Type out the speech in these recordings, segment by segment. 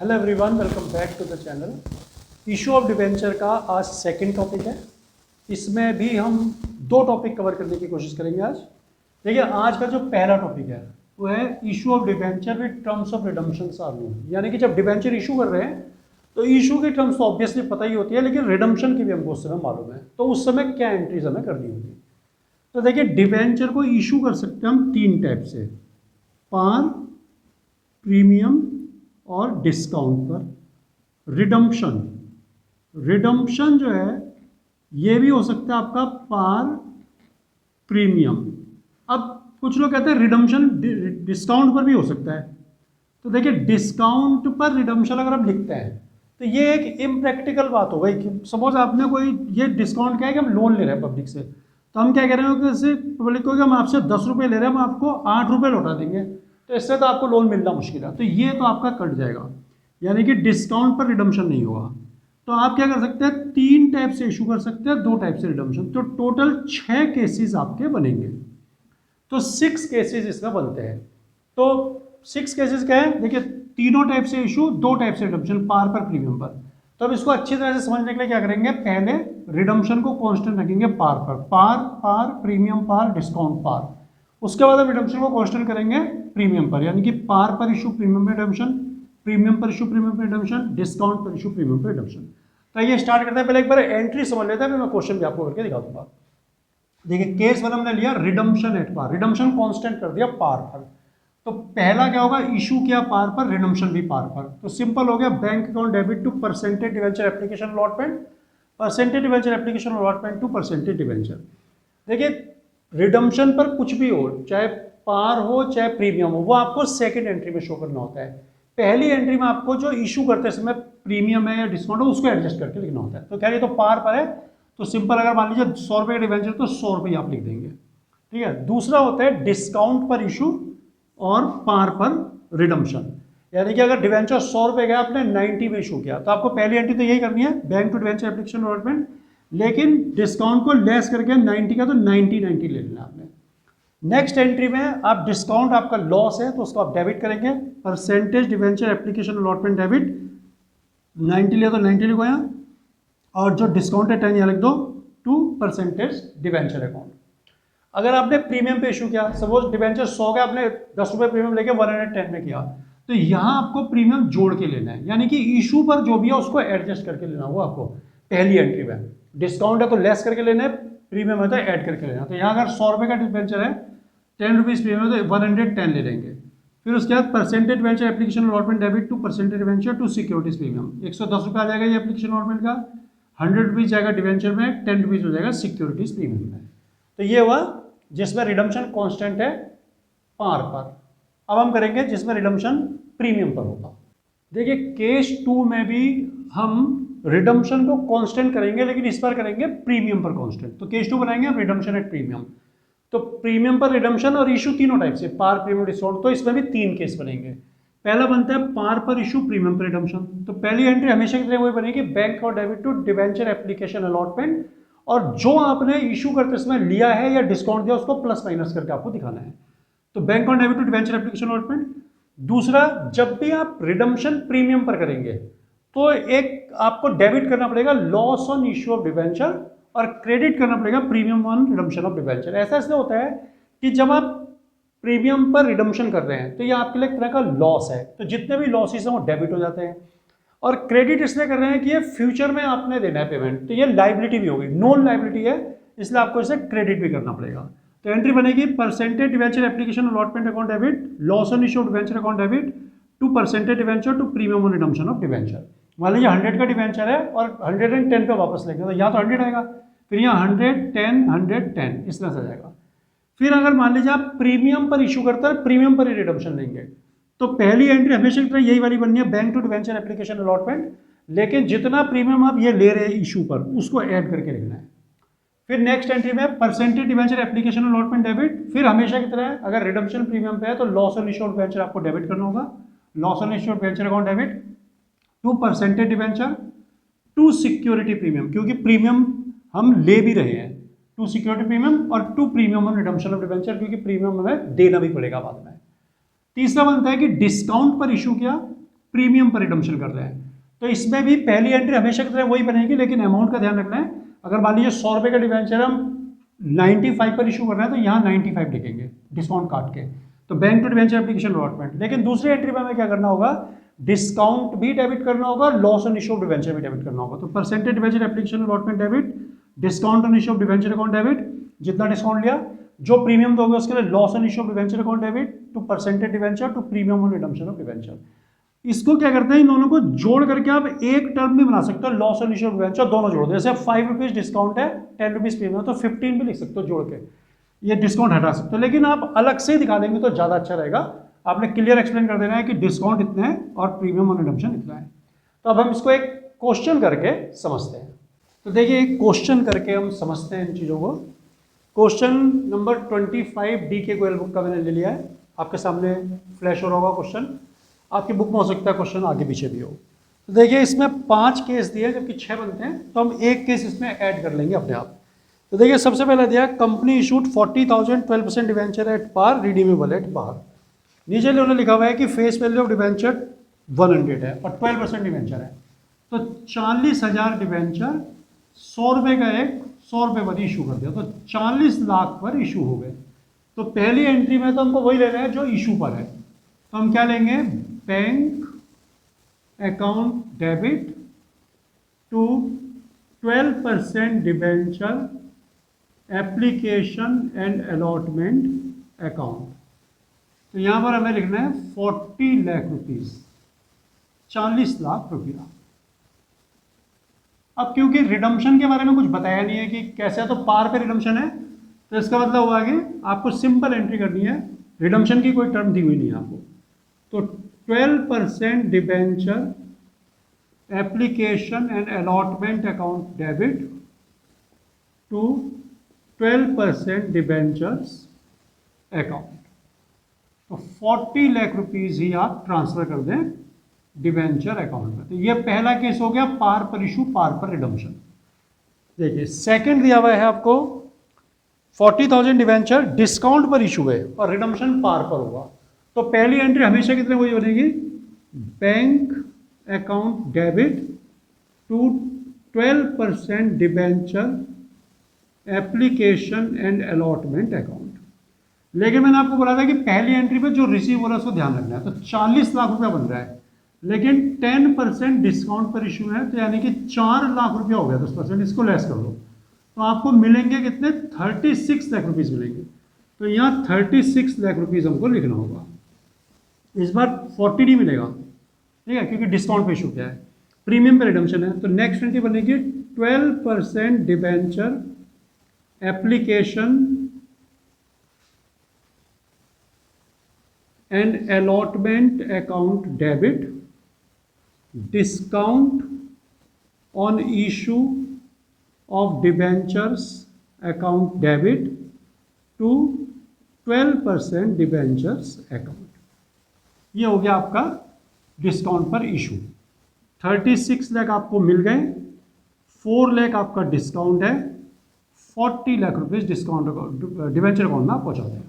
Hello everyone, welcome back to the channel. Issue of debenture का आज second topic है। इसमें भी हम दो टॉपिक कवर करने की कोशिश करेंगे आज। देखिए, आज का जो पहला टॉपिक है वो है issue of debenture with terms of redemption are known. यानी कि जब डिबेंचर इशू कर रहे हैं तो इशू की टर्म्स तो ऑब्वियसली पता ही होती है, लेकिन रिडम्पशन की भी हमको उस समय मालूम है, तो उस समय क्या एंट्रीज हमें करनी होगी। तो देखिए, डिबेंचर को इशू कर सकते हैं हम तीन टाइप से, पार, प्रीमियम और डिस्काउंट पर। रिडम्पशन जो है ये भी हो सकता है आपका पार, प्रीमियम। अब कुछ लोग कहते हैं रिडम्पशन डिस्काउंट पर भी हो सकता है। तो देखिए, डिस्काउंट पर रिडम्पशन अगर हम लिखते हैं तो ये एक इम्प्रैक्टिकल बात हो गई कि सपोज आपने कोई, ये डिस्काउंट क्या है कि हम लोन ले रहे हैं पब्लिक से, तो हम क्या कह रहे हैं कि जैसे पब्लिक को कि हम आपसे 10 रुपये ले रहे हैं, हम आपको 8 रुपये लौटा देंगे, तो इससे तो आपको लोन मिलना मुश्किल है, तो ये तो आपका कट जाएगा, यानी कि डिस्काउंट पर रिडम्पशन नहीं होगा। तो आप क्या कर सकते हैं, तीन टाइप से इशू कर सकते हैं, दो टाइप से रिडम्पशन, तो टोटल 6 केसेस आपके बनेंगे। तो 6 केसेस इसमें बनते हैं। तो 6 केसेस क्या है, देखिए, तीनों टाइप से इशू, दो टाइप से रिडम्पशन, पार पर, प्रीमियम पर। तो अब इसको अच्छी तरह से समझने के लिए क्या करेंगे, पहले रिडम्पशन को कांस्टेंट रखेंगे पार पर, पार पार, प्रीमियम पार, डिस्काउंट पार। उसके बाद हम रिडम्पशन को कांस्टेंट करेंगे प्रीमियम पर, यानी कि पार पर इशू प्रीमियम पर रिडम्पशन, प्रीमियम पर इशू प्रीमियम पर रिडम्पशन, डिस्काउंट पर इशू प्रीमियम पर रिडम्पशन। तो ये स्टार्ट करते हैं, पहले एक बार एंट्री समझ लेते हैं, फिर मैं क्वेश्चन भी आपको करके दिखा दूंगा। देखिए, केस वन हमने लिया redemption at par, redemption constant कर दिया पार पर। तो पहला क्या होगा, इशू किया पार पर, रिडम्पशन भी पार पर। तो सिंपल हो गया, bank account debit to percentage debenture application allotment, percentage debenture application allotment to percentage debenture. देखिए, रिडम्पशन पर कुछ भी हो, चाहे पार हो चाहे प्रीमियम हो, वो आपको सेकंड एंट्री में शो करना होता है। पहली एंट्री में आपको जो इशू करते समय प्रीमियम है या डिस्काउंट है उसको एडजस्ट करके लिखना होता है। तो कह रही तो पार पर है, तो सिंपल अगर मान लीजिए 100 रुपये का डिवेंचर तो 100 रुपये आप लिख देंगे, ठीक है। दूसरा होता है डिस्काउंट पर इशू और पार पर रिडम्पशन, यानी कि अगर डिवेंचर 100 रुपये गया, आपने 90 में इशू किया, तो आपको पहली एंट्री तो यही करनी है, bank to debenture application allotment, लेकिन डिस्काउंट को लेस करके 90 का तो 90 ले लेना आपने। नेक्स्ट एंट्री में आप डिस्काउंट आपका लॉस है तो उसको आप डेबिट करेंगे, percentage debenture application allotment debit, 90 लिया तो 90 लिखो यहाँ, और जो डिस्काउंट है 10 यहाँ लिख दो, टू परसेंटेज डिवेंचर अकाउंट। अगर आपने प्रीमियम पे इशू किया, सपोज डिवेंचर 100 का, आपने 10 रुपये प्रीमियम लेके 110 में किया, तो यहाँ आपको प्रीमियम जोड़ के लेना है, यानी कि इशू पर जो भी है उसको एडजस्ट करके लेना होगा आपको पहली एंट्री में। डिस्काउंट है तो लेस करके लेना है, प्रीमियम है तो ऐड करके लेना। तो यहाँ अगर 100 रुपये का डिवेंचर है, 10 रुपीज़ प्रीमियम है तो 110 ले लेंगे। फिर उसके बाद percentage debenture application allotment debit to percentage debenture to securities premium, 110 रुपये आ जाएगा ये एप्लीकेशन अलॉटमेंट का, 100 रुपीज़ जाएगा डिवेंचर में, 10 रुपीज़ हो जाएगा सिक्योरिटीज प्रीमियम में। तो ये हुआ जिसमें रिडम्पशन कांस्टेंट है पार पर। अब हम करेंगे जिसमें रिडम्पशन प्रीमियम पर होगा। देखिए, केस 2 में भी हम रिडम्पशन को कांस्टेंट करेंगे, लेकिन इस बार करेंगे प्रीमियम पर कांस्टेंट। तो केस 2 बनाएंगे रिडम्पशन एट प्रीमियम। तो प्रीमियम पर रिडम्पशन और इशू तीनों टाइप से, पार, प्रीमियम, डिस्काउंट, तो इसमें भी 3 केस बनेंगे। पहला बनता है पार पर इशू प्रीमियम पर रिडम्पशन। तो पहली एंट्री हमेशा की तरह वही बनेगी, बैंक और debit to debenture application allotment, और जो आपने इशू करते समय लिया है या डिस्काउंट दिया उसको प्लस माइनस करके आपको दिखाना है। तो बैंक और debit to debenture application allotment. दूसरा, जब भी आप रिडम्पशन प्रीमियम पर करेंगे तो एक आपको डेबिट करना पड़ेगा loss on issue of debenture, और क्रेडिट करना पड़ेगा premium on redemption of debenture. ऐसा इसलिए होता है कि जब आप प्रीमियम पर रिडम्पशन कर रहे हैं तो ये आपके लिए एक तरह का लॉस है, तो जितने भी लॉसेस हैं वो डेबिट हो जाते हैं। और क्रेडिट इसलिए कर रहे हैं कि ये फ्यूचर में आपने देना है पेमेंट, तो ये लाइबिलिटी भी होगी, नॉन लाइबिलिटी है, इसलिए आपको इसे क्रेडिट भी करना पड़ेगा। तो एंट्री बनेगी percentage debenture application allotment account debit, loss on issue of debenture account debit to percentage debenture to premium on redemption of debenture. मान लीजिए 100 का डिवेंचर है और 110 पे वापस लेंगे, तो यहाँ तो 100 आएगा, फिर यहाँ 110 110 इस तरह से जाएगा। फिर अगर मान लीजिए आप प्रीमियम पर इशू करते हैं, प्रीमियम पर ही रिडम्पशन लेंगे, तो पहली एंट्री हमेशा की तरह यही वाली बननी है, bank to debenture application allotment, लेकिन जितना प्रीमियम आप ये ले रहे हैं इशू पर उसको ऐड करके लिखना है। फिर नेक्स्ट एंट्री में percentage debenture application allotment debit, फिर हमेशा की तरह अगर रिडम्पशन प्रीमियम पे है तो loss on issue of debenture आपको डेबिट करना होगा, loss on issue of debenture account debit to percentage debenture to security premium, क्योंकि प्रीमियम हम ले भी रहे हैं, टू सिक्योरिटी प्रीमियम और to premium on redemption of debenture, क्योंकि प्रीमियम हमें देना भी पड़ेगा बाद में। तीसरा बनता है कि डिस्काउंट पर इशू किया प्रीमियम पर रिडम्पशन कर रहे हैं। तो इसमें भी पहली एंट्री हमेशा की तरह वही बनेगी, लेकिन अमाउंट का ध्यान रखना है। अगर मान लीजिए 100 रुपये का डिवेंचर हम 95 पर इशू कर रहे हैं तो यहाँ 95 लिखेंगे डिस्काउंट काट के, तो bank to debenture application allotment. लेकिन दूसरी एंट्री में हमें क्या करना होगा, डिस्काउंट भी डेबिट करना होगा, loss on issue of debenture भी डेबिट करना होगा। तो percentage debenture application allotment debit, discount on issue of debenture account debit, जितना डिस्काउंट लिया, जो प्रीमियम दोगे उसके लिए loss on issue of debenture account debit to percentage debenture to premium on redemption of debenture. इसको क्या करते हैं, इन दोनों को जोड़ करके आप एक टर्म भी बना सकते हो, loss on issue of debenture दोनों जोड़ दो। जैसे 5 रुपीज डिस्काउंट है, 10 रुपीज प्रीमियम, तो 15 भी लिख सकते हो जोड़ के, ये डिस्काउंट हटा सकते हो। लेकिन आप अलग से दिखा देंगे तो ज़्यादा अच्छा रहेगा। आपने क्लियर एक्सप्लेन कर देना है कि डिस्काउंट इतने है और प्रीमियम ऑन रिडम्पशन इतना है। तो अब हम इसको एक क्वेश्चन करके समझते हैं। तो देखिए एक क्वेश्चन करके हम समझते हैं इन चीज़ों को। क्वेश्चन नंबर 25 डी के गोयल बुक का मैंने ले लिया है, आपके सामने फ्लैश हो रहा होगा क्वेश्चन। आपकी बुक में हो सकता है क्वेश्चन आगे पीछे भी हो। तो देखिए इसमें 5 केस दिए जबकि 6 बनते हैं, तो हम एक केस इसमें ऐड कर लेंगे अपने आप। तो देखिए सबसे पहले दिया company issued 40,000 12% debenture at par redeemable at par. नीचे उन्होंने लिखा हुआ है कि फेस वैल्यू ऑफ डिवेंचर 100 है और 12% डिवेंचर है। तो 40,000 डिवेंचर 100 रुपये का एक 100 रुपये पर इशू कर दिया, तो 40 लाख पर इशू हो गए। तो पहली एंट्री में तो हमको वही लेना है जो इशू पर है, तो हम क्या लेंगे, bank account debit to 12% debenture application and allotment account. तो यहां पर हमें लिखना है 40 लाख रुपीज, 40 लाख रुपया। अब क्योंकि रिडम्पशन के बारे में कुछ बताया नहीं है कि कैसे, तो पार पे रिडम्पशन है, तो इसका मतलब हुआ कि आपको सिंपल एंट्री करनी है, रिडम्पशन की कोई टर्म दी हुई नहीं है आपको। तो 12% debenture application and allotment account debit to 12% debentures account. तो 40 लाख रुपीज ही आप ट्रांसफर कर दें डिवेंचर अकाउंट में। तो ये पहला केस हो गया पार पर इशू, पार पर रिडम्पशन। देखिए सेकंड दिया हुआ है आपको 40,000 डिवेंचर डिस्काउंट पर इशू है और रिडम्पशन पार पर होगा। तो पहली एंट्री हमेशा कितने वही बनेगी, bank account debit to 12% debenture application and allotment account. लेकिन मैंने आपको बोला था कि पहली एंट्री पे जो रिसीव हो रहा है उसको ध्यान रखना है। तो 40 लाख रुपया बन रहा है, लेकिन 10% डिस्काउंट पर इशू है, तो यानी कि 4 लाख रुपया हो गया, 10%, इसको लेस कर दो तो आपको मिलेंगे कितने, 36 लाख रुपीज़ मिलेंगे। तो यहाँ 36 लाख रुपीज़ हमको लिखना होगा। इस बार 40 नहीं मिलेगा, ठीक है, क्योंकि डिस्काउंट पे इशू क्या है, प्रीमियम पे रिडम्पशन है। तो नेक्स्ट एंट्री बनेगी 12% debenture application and allotment account debit discount on issue of debentures account debit to 12% debentures account. ये हो गया आपका डिस्काउंट पर इशू। 36 लाख आपको मिल गए, 4 लाख आपका डिस्काउंट है, 40 lakh rupees discount debenture account में आप पहुंचा दें।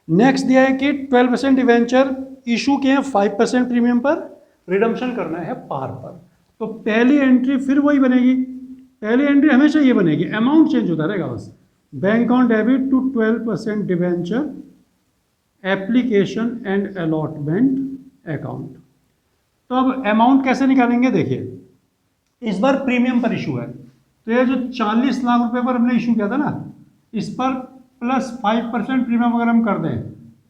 नेक्स्ट दिया है कि 12% डिवेंचर इशू किए हैं 5% प्रीमियम पर, रिडम्पशन करना है पार पर। तो पहली एंट्री फिर वही बनेगी, पहली एंट्री हमेशा ये बनेगी, अमाउंट चेंज होता रहेगा बस। Bank account debit to 12% debenture application and allotment account. तो अब अमाउंट कैसे निकालेंगे, देखिए इस बार प्रीमियम पर इशू है, तो ये जो 40 लाख रुपए पर हमने इशू किया था ना, इस पर प्लस 5% प्रीमियम अगर हम कर दें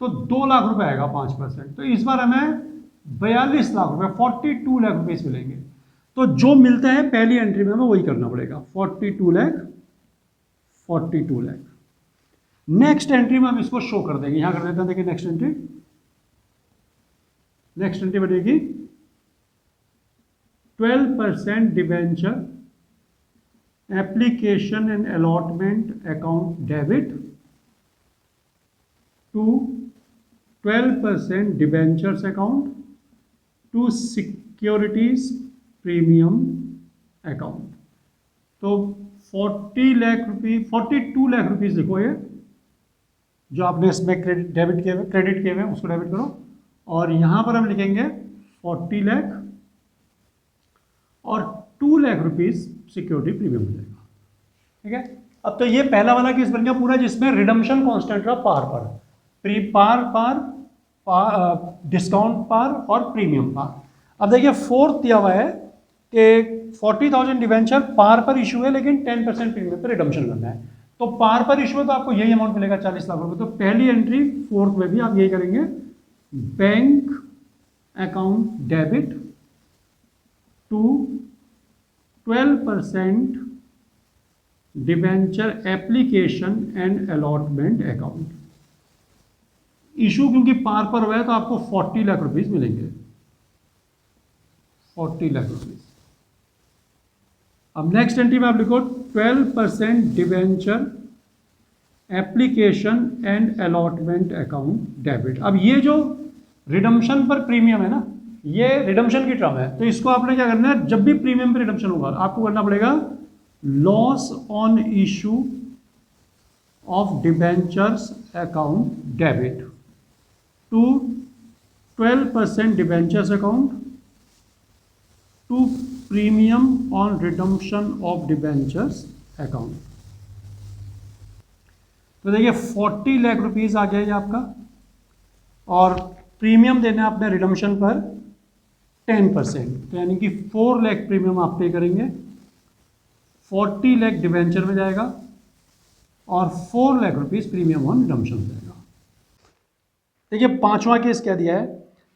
तो 2 लाख रुपए आएगा 5%। तो इस बार हमें 42 लाख रुपए 42 लाख रुपीस मिलेंगे। तो जो मिलता है पहली एंट्री में हमें वही करना पड़ेगा, 42 लाख। नेक्स्ट एंट्री में हम इसको शो कर देंगे, यहां कर देते हैं, देखिए नेक्स्ट एंट्री बनेगी 12% debenture application and allotment account debit to 12% debentures account to securities premium account. तो 42 लाख रुपीज लिखो, ये जो आपने इसमें क्रेडिट किए हुए उसको डेबिट करो, और यहां पर हम लिखेंगे 40 लाख और 2 लाख रुपीज सिक्योरिटी प्रीमियम हो जाएगा। ठीक है, अब तो ये पहला वाला केस बन गया पूरा, जिसमें रिडम्पशन कांस्टेंट रहा पार पर, प्री पार पार डिस्काउंट पार और प्रीमियम पार। अब देखिए फोर्थ दिया हुआ है कि 40,000 डिवेंचर पार पर इशू है लेकिन 10% प्रीमियम पर रिडम्पशन करना है। तो पार पर इशू है तो आपको यही अमाउंट मिलेगा 40 लाख रुपए। तो पहली एंट्री फोर्थ में भी आप यही करेंगे, bank account debit to 12% debenture application and allotment account. Issue क्योंकि पार पर हुआ है तो आपको 40 लाख रुपीज मिलेंगे, 40 लाख रुपीज। अब नेक्स्ट एंट्री में आप लिखो 12% debenture application and allotment account debit. अब ये जो रिडम्पशन पर प्रीमियम है ना, ये रिडम्पशन की टर्म है, तो इसको आपने क्या करना है, जब भी प्रीमियम पर रिडम्पशन होगा आपको करना पड़ेगा loss on issue of debentures account debit to 12% debentures account to premium on redemption of debentures account. तो देखिए 40 लाख रुपीज आ गया ये आपका, और प्रीमियम देना है आपने रिडम्पशन पर 10%, तो यानी कि 4 लाख प्रीमियम आप पे करेंगे, 40 लाख डिवेंचर में जाएगा और 4 lakh rupees premium on redemption हो जाएगा। देखिए पांचवा केस क्या दिया है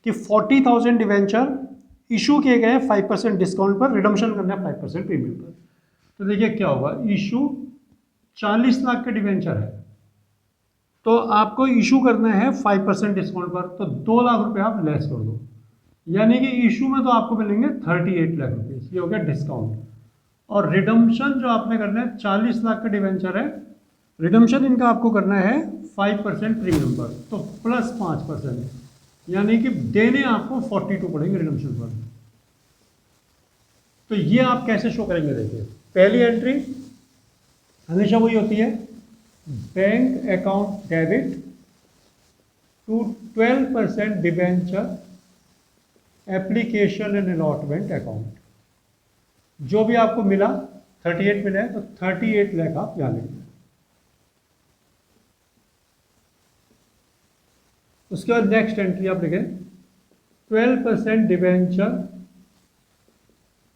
कि 40,000 डिवेंचर इशू किए गए 5% डिस्काउंट पर, रिडम्पशन करना है 5% प्रीमियम पर। तो देखिए क्या होगा, इशू 40 लाख का डिवेंचर है तो आपको इशू करना है 5% डिस्काउंट पर, तो 2 लाख रुपए आप लेस कर दो, यानी कि इशू में तो आपको मिलेंगे 38 लाख रुपीज, ये हो गया डिस्काउंट। और रिडम्पशन जो आपने करना है 40 लाख का डिवेंचर है, रिडम्पशन इनका आपको करना है 5% प्रीमियम पर, तो प्लस 5%, यानी कि देने आपको 42 पड़ेंगे रिडम्पशन पर। तो ये आप कैसे शो करेंगे, देखिए पहली एंट्री हमेशा वही होती है, bank account debit to 12% debenture application and allotment account. जो भी आपको मिला 38 मिला है तो 38 लाख आप यहां लिखेंगे। उसके बाद नेक्स्ट एंट्री आप लिखें 12% debenture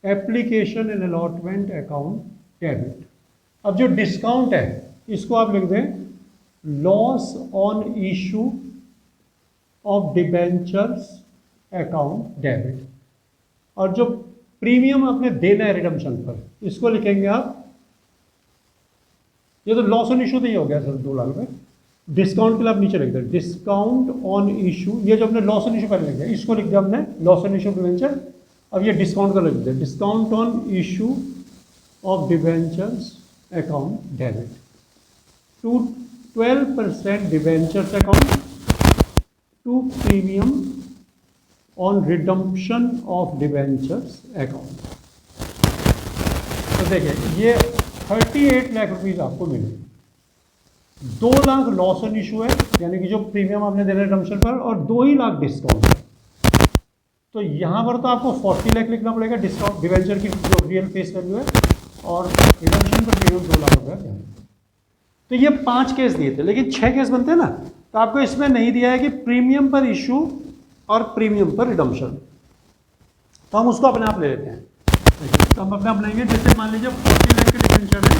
application and allotment account debit. अब जो डिस्काउंट है इसको आप लिख दें loss on issue of debentures account debit, और जो प्रीमियम आपने देना है रिडम्पशन पर इसको लिखेंगे आप, ये तो लॉस ऑन इशू तो ही हो गया सर 2 लाख रुपए, डिस्काउंट के लिए आप नीचे लिख दें डिस्काउंट ऑन इशू, ये जो हमने लॉस ऑन इशू पहले लिख दिया इसको लिख दिया हमने लॉस ऑन इशू डिबेंचर। अब ये डिस्काउंट का लिख दिया discount on issue of debentures account debit to 12% debentures account to premium on redemption of debentures account. तो देखिए ये 38 लाख रुपीज आपको मिले, 2 लाख लॉस ऑन इशू है यानी कि जो प्रीमियम आपने देना है रिडम्पशन पर, और 2 ही लाख डिस्काउंट है। तो यहाँ पर तो आपको 40 लाख लिखना पड़ेगा डिस्काउंट डिवेंचर की जो रियल फेस वैल्यू है, और रिडम्पशन पर प्रीमियम 2 लाख रुपये। तो ये 5 केस दिए थे, लेकिन 6 केस बनते हैं ना, तो आपको इसमें नहीं दिया है कि प्रीमियम पर इशू और प्रीमियम पर रिडम्पशन, तो हम उसको अपने आप ले लेते हैं। तो हम अपने आप लेंगे, जैसे मान लीजिए 40 लाख के डिवेंचर है,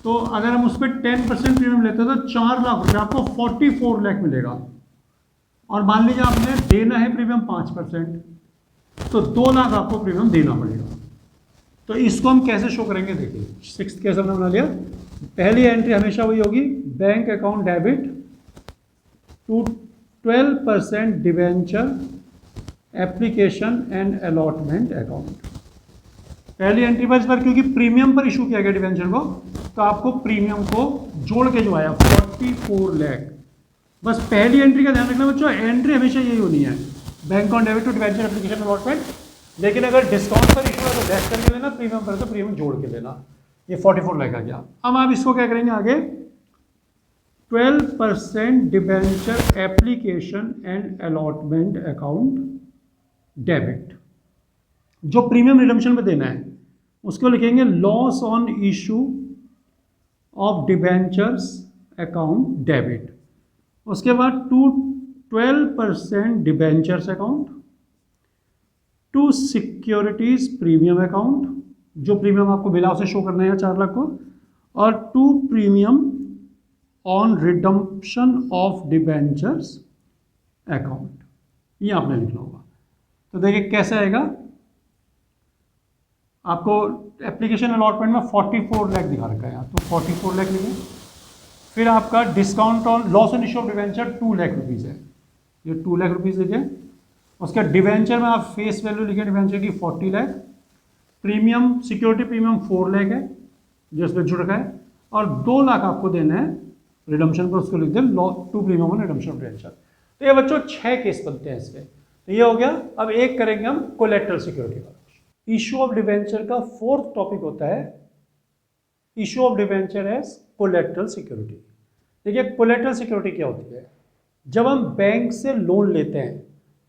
तो अगर हम उस पर 10% प्रीमियम लेते हैं तो 4 लाख रुपये आपको 44 लाख मिलेगा, और मान लीजिए आपने देना है प्रीमियम 5%, तो 2 लाख आपको प्रीमियम देना पड़ेगा। तो इसको हम कैसे शो करेंगे, देखिए 6th केस हमने बना लिया। पहली एंट्री हमेशा वही होगी, bank account debit to 12% debenture application and allotment account. पहली एंट्री पर इस बार क्योंकि प्रीमियम पर इशू किया गया डिवेंचर को, तो आपको प्रीमियम को जोड़ के जो आया 44 लाख। बस पहली एंट्री का ध्यान रखना बच्चों, एंट्री हमेशा यही होनी है, bank on debit to debenture application allotment. लेकिन अगर डिस्काउंट पर इशू है तो लेस करके लेना, प्रीमियम पर तो प्रीमियम जोड़ के लेना। ये 44 लाख आ गया। अब आप इसको क्या करेंगे आगे, 12% debenture application and allotment account debit. जो प्रीमियम रिडम्पशन पे देना है उसको लिखेंगे loss on issue of debentures account debit. उसके बाद to 12% debentures account, to securities premium account, जो प्रीमियम आपको मिला उसे शो करना है 4 लाख को, और to premium on redemption of debentures account. ये आपने लिखना होगा। तो देखिए कैसे आएगा, आपको एप्लीकेशन अलॉटमेंट में 44 लाख दिखा रखा है यहाँ, तो 44 लाख लिखें। फिर आपका discount on loss on issue of debenture 2 lakh rupees है, ये 2 लाख रुपीज़ लिखें। उसका डिवेंचर में आप फेस वैल्यू लिखें डिवेंचर की 40 lakh, premium security premium 4 lakh है जो इसमें जुड़ रखा है, और 2 लाख आपको देना है रिडम्पशन पर, उसको लिख दें to premium on redemption of debenture. तो ये बच्चों 6 केस बनते हैं इसके। तो ये हो गया। अब एक करेंगे हम कोलेटरल सिक्योरिटी का। इशू ऑफ डिवेंचर का 4th टॉपिक होता है issue of debenture as collateral security. देखिए कोलेटरल सिक्योरिटी क्या होती है, जब हम बैंक से लोन लेते हैं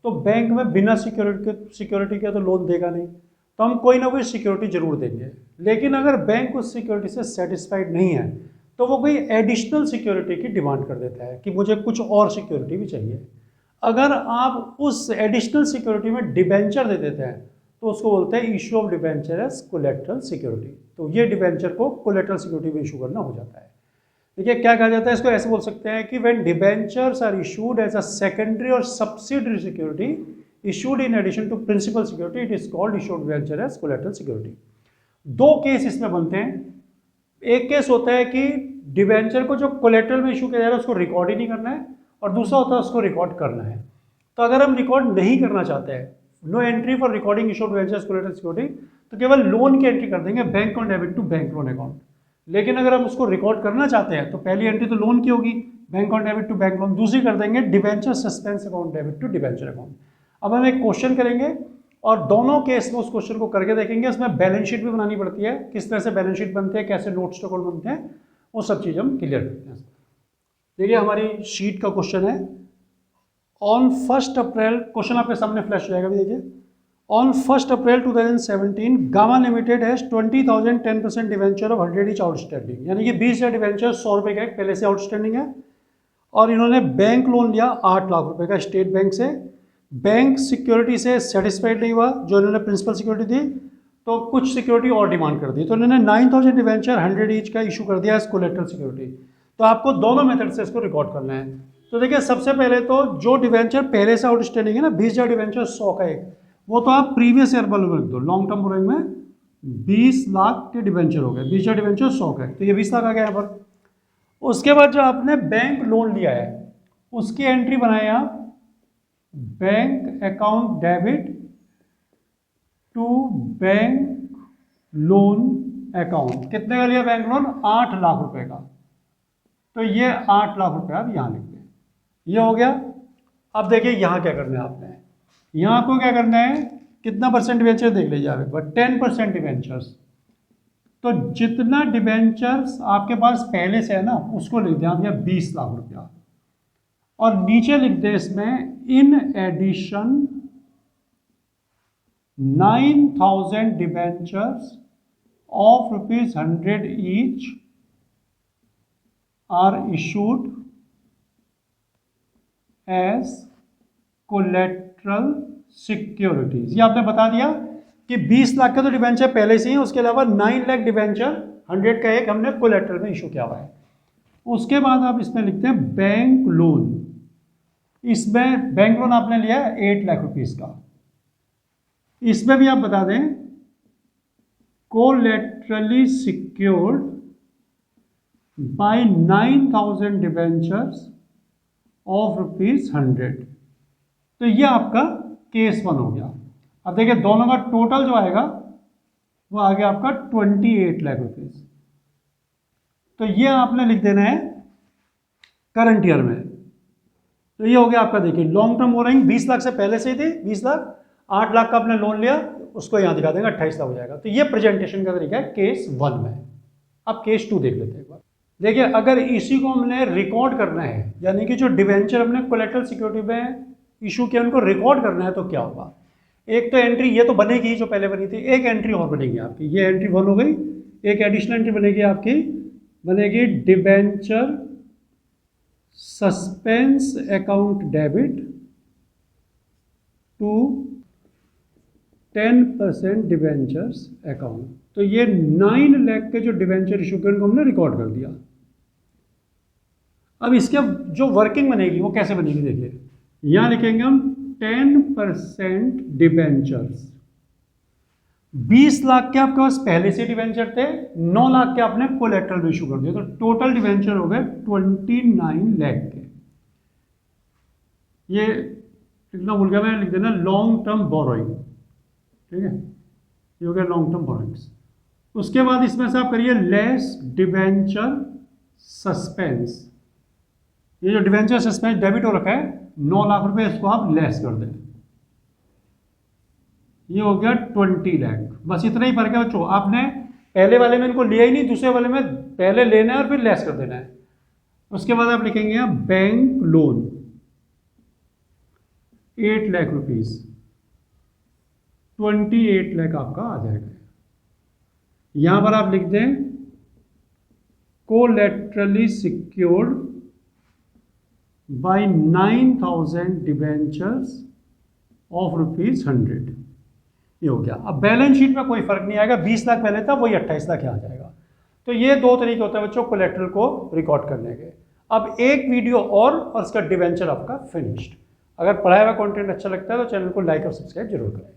तो बैंक में बिना सिक्योरिटी के तो लोन देगा नहीं, तो हम कोई ना कोई सिक्योरिटी जरूर देंगे। लेकिन अगर बैंक उस सिक्योरिटी से सेटिस्फाइड नहीं है तो वो कोई एडिशनल सिक्योरिटी की डिमांड कर देता है कि मुझे कुछ और सिक्योरिटी भी चाहिए। अगर आप उस एडिशनल सिक्योरिटी में डिबेंचर दे देते हैं तो उसको बोलते हैं issue of debenture as collateral security. तो ये डिबेंचर को कोलेटरल सिक्योरिटी में इशू करना हो जाता है। देखिए क्या कहा जाता है इसको, ऐसे बोल सकते हैं कि when debentures are issued as a secondary और subsidiary security issued in addition to principal security, it is called issue of debenture as collateral security. 2 case इसमें बनते हैं। एक केस होता है कि डिबेंचर को जो कोलेटरल में इशू किया जा रहा है उसको रिकॉर्ड ही नहीं करना है, और दूसरा होता है उसको रिकॉर्ड करना है। तो अगर हम रिकॉर्ड नहीं करना चाहते हैं, no entry for recording issue of debentures collateral security, तो केवल लोन की एंट्री कर देंगे bank on debit to bank loan account. लेकिन अगर हम उसको रिकॉर्ड करना चाहते हैं तो पहली एंट्री तो लोन की होगी bank on debit to bank loan, दूसरी कर देंगे debenture suspense account debit to debenture account. अब हम एक क्वेश्चन करेंगे और दोनों केस में उस क्वेश्चन को करके देखेंगे। इसमें बैलेंस शीट भी बनानी पड़ती है, किस तरह से बैलेंस शीट बनते हैं, कैसे नोट्स अकाउंट बनते हैं, वो सब चीज़ हम क्लियर करते हैं। देखिए हमारी शीट का क्वेश्चन है ऑन 1 अप्रैल, क्वेश्चन आपके सामने फ्लैश हो जाएगा भी। देखिए on 1 April 2017 gamma limited has 20,000 10% debenture of 100 each outstanding, यानी कि 20,000 डिवेंचर 100 रुपये का पहले से आउटस्टैंडिंग है, और इन्होंने बैंक लोन लिया 8 लाख रुपए का स्टेट बैंक से। बैंक सिक्योरिटी से सेटिस्फाइड नहीं हुआ जो इन्होंने प्रिंसिपल सिक्योरिटी दी, तो कुछ सिक्योरिटी और डिमांड कर दी, तो इन्होंने 9,000 डिवेंचर 100 ईच का इशू कर दिया एज कोलेटरल सिक्योरिटी। तो आपको दोनों मेथड से इसको रिकॉर्ड करना है। तो देखिए सबसे पहले तो जो डिवेंचर पहले से आउटस्टैंडिंग है ना, 20,000 डिवेंचर 100 का एक, वो तो आप प्रीवियस ईयर वालों में लिख दो। लॉन्ग टर्म बोरोइंग में 20 लाख के डिवेंचर हो गए, 20,000 डिवेंचर 100 का है, तो ये 20 लाख आ गया यहाँ पर। उसके बाद जो आपने बैंक लोन लिया है उसकी एंट्री बनाए आप bank account debit to bank loan account. कितने का लिया बैंक लोन? 8 लाख रुपए का, तो ये 8 लाख रुपए आप यहां लिख दें। ये हो गया। अब देखिए यहां क्या करना है आपने, यहां आपको क्या करना है, कितना परसेंट डिवेंचर देख लीजिए आप एक बार, 10% डिवेंचर्स। तो जितना डिवेंचर्स आपके पास पहले से है ना उसको लिख दें आप, या 20 लाख रुपया, और नीचे लिख दें इसमें in addition 9,000 debentures of ₹100 each are issued as collateral securities. ये आपने बता दिया कि 20 लाख का तो डिवेंचर पहले से ही है, उसके अलावा 9 लाख डिवेंचर 100 का एक हमने कोलेट्रल में इशू किया हुआ है। उसके बाद आप इसमें लिखते हैं बैंक लोन। इसमें बैंक लोन आपने लिया है 8 लाख रुपीस का, इसमें भी आप बता दें कोलेट्रली सिक्योर्ड बाय 9,000 डिवेंचर्स ऑफ ₹100। तो ये आपका केस 1 हो गया। अब देखिए दोनों का टोटल जो आएगा वो आ गया आपका 28 लाख रुपीस। तो ये आपने लिख देना है करंट ईयर में। तो ये हो गया आपका, देखिए लॉन्ग टर्म बोरोइंग 20 लाख से पहले से ही थी 20 लाख, 8 लाख का आपने लोन लिया, उसको यहां दिखा देंगे 28 लाख हो जाएगा। तो ये प्रेजेंटेशन का तरीका है केस 1 में। अब केस 2 देख लेते हैं एक बार। देखिए अगर इसी को हमने रिकॉर्ड करना है, यानी कि जो डिवेंचर हमने कोलेट्रल सिक्योरिटी में इशू किया उनको रिकॉर्ड करना है, तो क्या होगा। एक तो एंट्री ये तो बनेगी जो पहले बनी थी, एक एंट्री और बनेगी आपकी, ये एंट्री 1 हो गई, एक एडिशनल एंट्री बनेगी आपकी, बनेगी debenture suspense account debit to 10% debentures account. तो ये 9 लाख के जो डिबेंचर इशू के उनको हमने रिकॉर्ड कर दिया। अब इसके जो वर्किंग बनेगी वो कैसे बनेगी, देखिए यहां लिखेंगे हम 10% डिबेंचर्स। 20 लाख के आपके पास पहले से डिबेंचर थे, 9 लाख के आपने कोलेट्रल इशू कर दिया, तो टोटल डिबेंचर हो गए 29 लाख के। ये लिखना भूल गया मैं, लिख देना लॉन्ग टर्म बोरोइंग, ठीक है, ये हो गया लॉन्ग टर्म बोरोइंग्स। उसके बाद इसमें से आप करिए लेस डिबेंचर सस्पेंस। ये जो डिबेंचर सस्पेंस डेबिट हो रखा है 9 लाख रुपए, इसको आप लेस कर दें, ये हो गया 20 लाख। बस इतना ही फर्क है बच्चों, आपने पहले वाले में इनको लिया ही नहीं, दूसरे वाले में पहले लेना है और फिर लेस कर देना है। उसके बाद आप लिखेंगे bank loan 8 lakh rupees, 28 lakh आपका आ जाएगा। यहां पर आप लिख दें कोलेटरली सिक्योर्ड बाय 9,000 डिबेंचर्स ऑफ ₹100, ये हो गया। अब बैलेंस शीट में कोई फर्क नहीं आएगा, 20 लाख पहले था वही 28 लाख आ जाएगा। तो ये 2 तरीके होते हैं बच्चों कोलेटरल को रिकॉर्ड करने के। अब एक वीडियो और उसका डिबेंचर आपका फिनिश्ड। अगर पढ़ाया हुआ कंटेंट अच्छा लगता है तो चैनल को लाइक और सब्सक्राइब जरूर करें।